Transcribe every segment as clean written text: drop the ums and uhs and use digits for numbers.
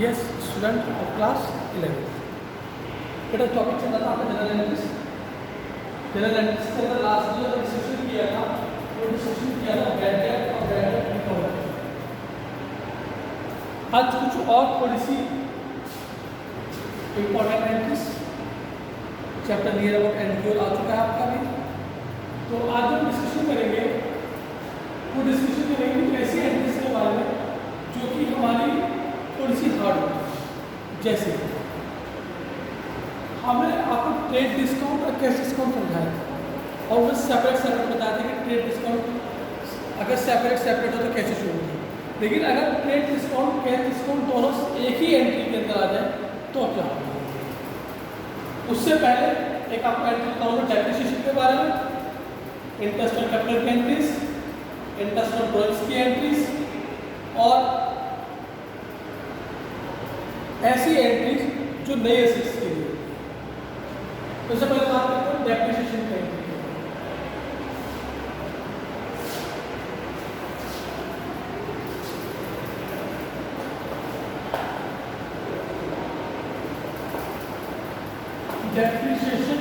Yes student of class 11 बेटा topic चल रहा था आपका जनरल एनालिसिस के अंदर लास्ट जो डिस्कशन किया था वो डिस्कशन किया था बैड डेट और बैड डेट रिकवरी। आज कुछ और थोड़ी सी important entries chapter near about NQL आ चुका है आपका भी। तो आज हम डिस्कशन करेंगे ऐसी एंट्रीज के बारे में जो कि हमारी थोड़ी सी हार्ड हो, जैसे हमने आपको ट्रेड डिस्काउंट और कैश डिस्काउंट समझाया था और उसमें सेपरेट बताया था कि ट्रेड डिस्काउंट अगर सेपरेट हो तो कैसे शुरू होगी, लेकिन अगर ट्रेड डिस्काउंट कैश डिस्काउंट दोनों एक ही एंट्री के अंदर आ जाए तो क्या होगा। उससे पहले एक आपको एंट्री बताऊंगा डेप्रिसिएशन के बारे में, इंटरेस्ट ऑन कैपिटल की एंट्रीज, इंटरेस्ट ऑन ड्रॉइंग्स की एंट्रीज और ऐसी एंट्रीज जो नए एसेट्स के लिए। तो सबसे पहले बात करते हैं डेप्रिसिएशन की entry. Depreciation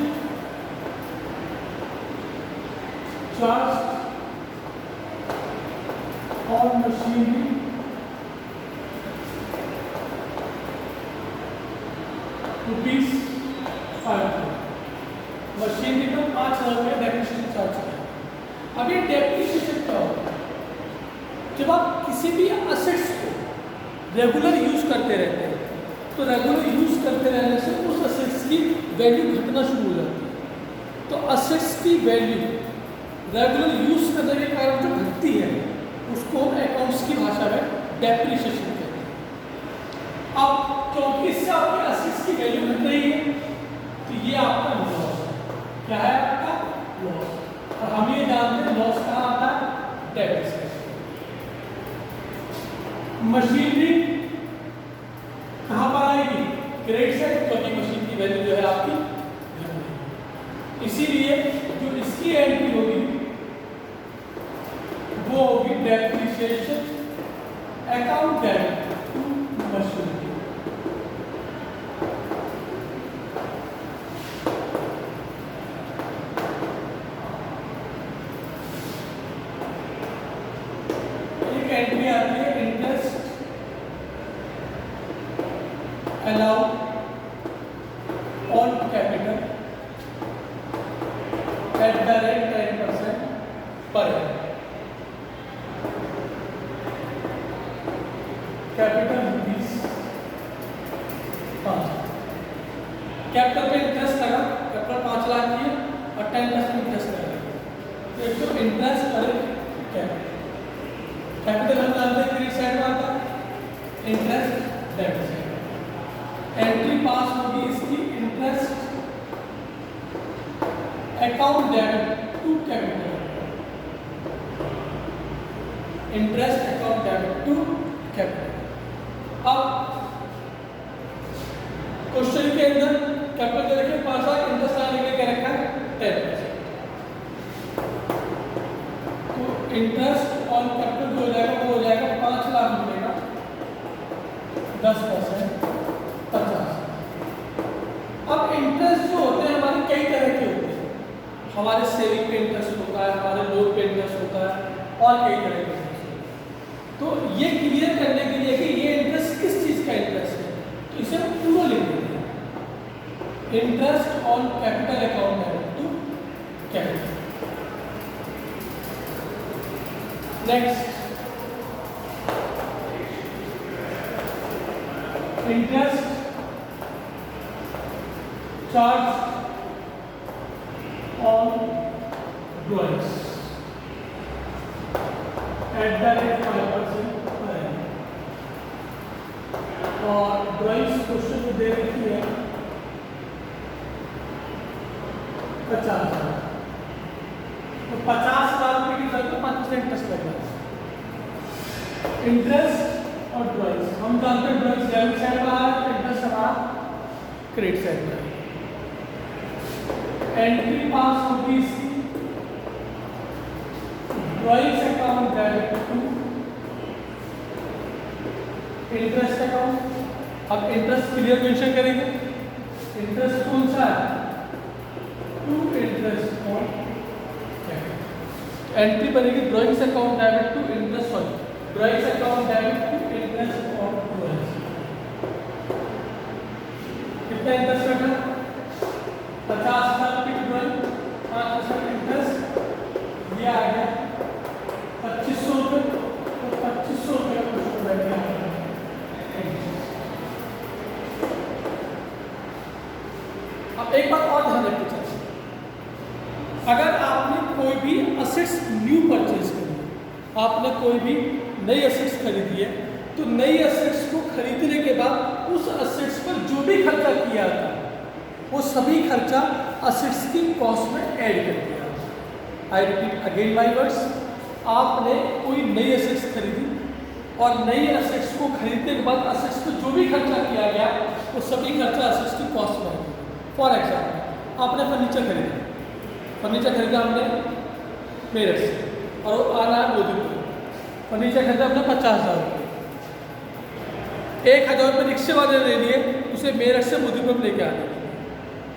charge on machinery ₹5 machinery पर 5,000 रुपये डेप्रिसिएशन चार्ज किया। अब ये डेप्रिसिएशन क्या होता है? जब आप किसी भी असेट्स को रेगुलर यूज करते रहते हैं तो रेगुलर यूज करते रहने से उस असेट्स की वैल्यू घटना शुरू हो जाती है। तो असेट्स की वैल्यू रेगुलर यूज करने के कारण जो घटती है उसको हम अकाउंट्स की भाषा में डेप्रिसिएशन कहते हैं। अब क्योंकि इससे आपके असेट्स की वैल्यू घट रही है तो ये आपका लॉस है। क्या है आपका लॉस? और हम ये जानते हैं लॉस कहाँ आता है? डेप्रिसिएशन। मशीनरी कहाँ पर आएगी? क्रेडिट साइड, क्योंकि मशीन की वैल्यू जो है आपकी, इसीलिए जो इसकी एंट्री होगी वो होगी depreciation account debit to machinery. एक एंट्री आती है interest allowed on capital at the rate 10% per annum. Capital ₹5 capital पे इंटरेस्ट लगा, कैपिटल 5 लाख की है और 10% इंटरेस्ट लगा। तो एक तो इंटरेस्ट और कैपिटल हम जानते हैं क्रेडिट साइड में आता है, interest debit side. Entry pass होगी इसकी interest account debit to capital, interest account debit to capital. अब क्वेश्चन के अंदर कैपिटल देखिए 5 लाख, इंटरेस्ट आने के क्या रखा है 10%। तो इंटरेस्ट ऑन कैपिटल जो हो जाएगा वो हो जाएगा 5 लाख रुपए का 10% 50। अब इंटरेस्ट जो होते हैं हमारे कई तरह के होते हैं। हमारे सेविंग पे इंटरेस्ट होता है, हमारे लोन पे इंटरेस्ट होता है और कई तरह के इंटरेस्ट होते हैं। तो ये क्लियर करने के लिए कि ये इंटरेस्ट किस चीज़ का इंटरेस्ट है तो इसे हम पूरा लिख देते हैं, interest on capital account debit to capital. Next interest charge on drawings at the rate 5% per annum। और ड्रॉइंग्स क्वेश्चन में दे रखी है 50,000, तो 50,000 रुपये की जगह 5% इंटरेस्ट लगेगा। इंटरेस्ट और ड्रॉइंग्स हम जानते हैं ड्रॉइंग्स डेबिट साइड में आ रहा है, इंटरेस्ट हमारा क्रेडिट साइड में। एंट्री पास होगी इसकी drawings account debit to interest account अब इंटरेस्ट क्लियर मेंशन करेंगे। इंटरेस्ट कौन सा है? To interest on capital. Entry बनेगी drawings account debit to interest, sorry drawings account debit to interest on drawings. कितना इंटरेस्ट बैठा? 50,000 की ड्राइंग, 5% इंटरेस्ट, ये आ गया 2500 रुपये। तो 2500 रुपये का क्वेश्चन बैठ गया। अब एक बात और ध्यान रखनी चाहिए, अगर आपने कोई भी असेट्स न्यू परचेज करी, आपने कोई भी नई असेट्स खरीदी है, तो नई असेट्स को खरीदने के बाद उस असेट्स पर जो भी खर्चा किया था वो सभी खर्चा असेट्स की कॉस्ट में ऐड कर दिया। I repeat again my words, आपने कोई नई असेट्स खरीदी और नई असेट्स को खरीदने के बाद असेट्स पर जो भी खर्चा किया गया वो सभी खर्चा असेट्स की कॉस्ट में ऐड। फॉर एग्जाम्पल आपने फर्नीचर खरीदा, फर्नीचर खरीदा हमने मेरठ से और वो आ रहा है मोदीपुर। फर्नीचर खरीदा हमने 50,000 रुपये, 1,000 रुपये रिक्शे वाले ले लिए, उसे मेरठ से मोदीपुर लेके आने।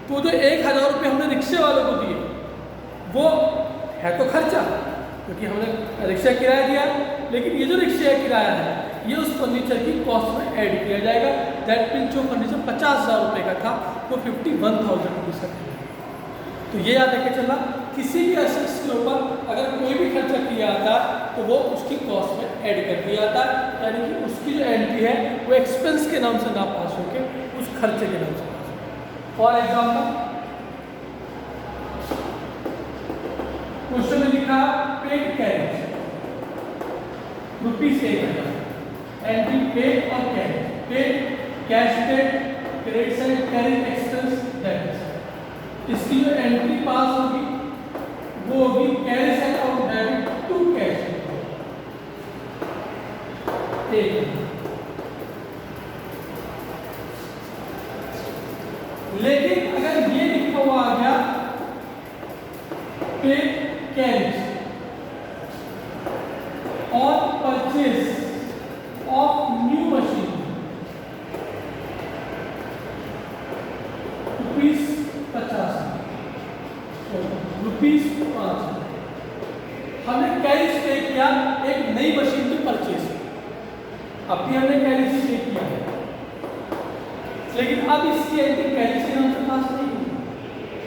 तो जो 1,000 रुपये हमने रिक्शे वालों को दिए वो है तो खर्चा, क्योंकि हमने रिक्शा किराया दिया, लेकिन ये जो रिक्शे का किराया है ये उस फर्नीचर की कॉस्ट में ऐड किया जाएगा। दैट मीन जो फर्नीचर 50,000 रुपये का था वो 51,000 रुपीज़ का था। तो ये याद रखे चलना, किसी भी असेट्स के ऊपर अगर कोई भी खर्चा किया जाता तो वो उसकी कॉस्ट में ऐड कर दिया जाता, यानी कि उसकी जो एंट्री है वो एक्सपेंस के नाम से ना पास होके उस खर्चे के नाम से पास हो। फॉर एग्जाम्पल क्वेश्चन में लिखा पेड कैरेज ₹1,000, एंट्री पेड और carriage. Paid cash paid, credit side carriage expense debit. इसकी जो एंट्री पास होगी वो होगी carriage account debit to cash. लेकिन अगर ये लिखा हुआ आ गया पेड कैरेज और परचेज ऑफ न्यू मशीन ₹50, ₹5 हमने कैरेज पे किया एक नई मशीन की परचेज। अब भी हमने कैरेज पे किया है, लेकिन अब इसकी एंट्री कैरेज के नाम से पास नहीं होगी,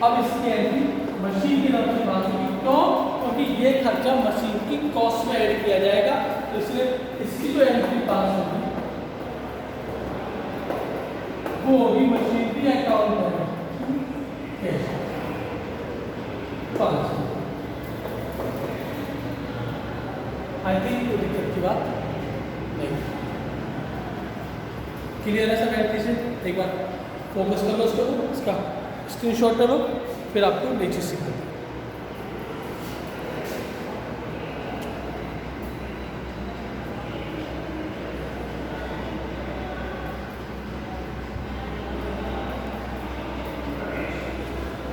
अब इसकी एंट्री मशीन के नाम से पास होगी। क्यों? क्योंकि ये खर्चा मशीन की कॉस्ट में ऐड किया जाएगा, तो इसलिए इसकी जो एंट्री पास होगी वो होगी मशीन की अकाउंट में आई थिंक कोई दिक्कत की बात नहीं। क्लियर है सब एंट्री से? एक बार फोकस कर लो उसको, इसका स्क्रीनशॉट कर लो, फिर आपको नई चीज़ सिखाते हैं।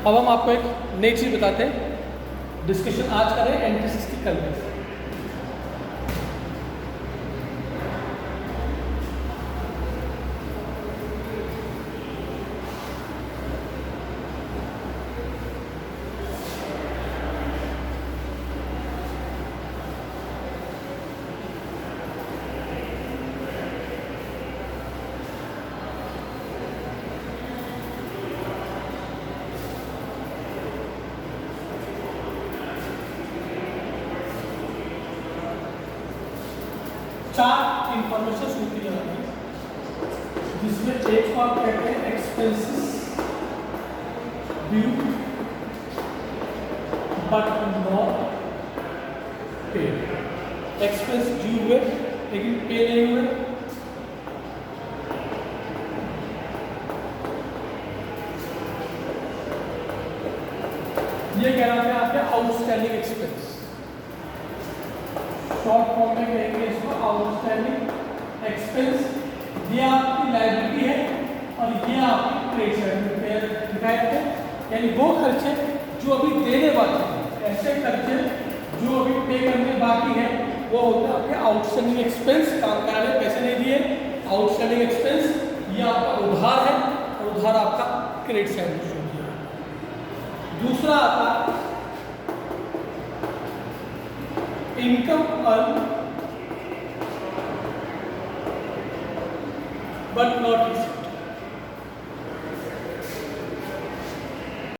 अब हम आपको एक नई चीज़ बताते हैं। डिस्कशन आज कर रहे हैं एंट्रीज की कल में। चार इंफॉर्मेशन होती है, जिसमें एक को आप कहते हैं expenses due but not paid. Expense due हुए लेकिन पे नहीं हुए। ये कह रहा है आपके आउटस्टैंडिंग एक्सपेंस, शॉर्ट फॉर्म में कहेंगे इसको आउटस्टैंडिंग एक्सपेंस। ये आपकी लायबिलिटी है और ये आपकी क्रेडिट साइड में दिखाए थे, यानी वो खर्चे जो अभी देने वाले हैं, ऐसे खर्चे जो अभी पे करने बाकी है वो होता है आपके आउटस्टैंडिंग एक्सपेंस। काम कर रहे पैसे नहीं दिए, आउटस्टैंडिंग एक्सपेंस, ये उधार आपका क्रेडिट साइड में शो किया। दूसरा आता income earn but not receive.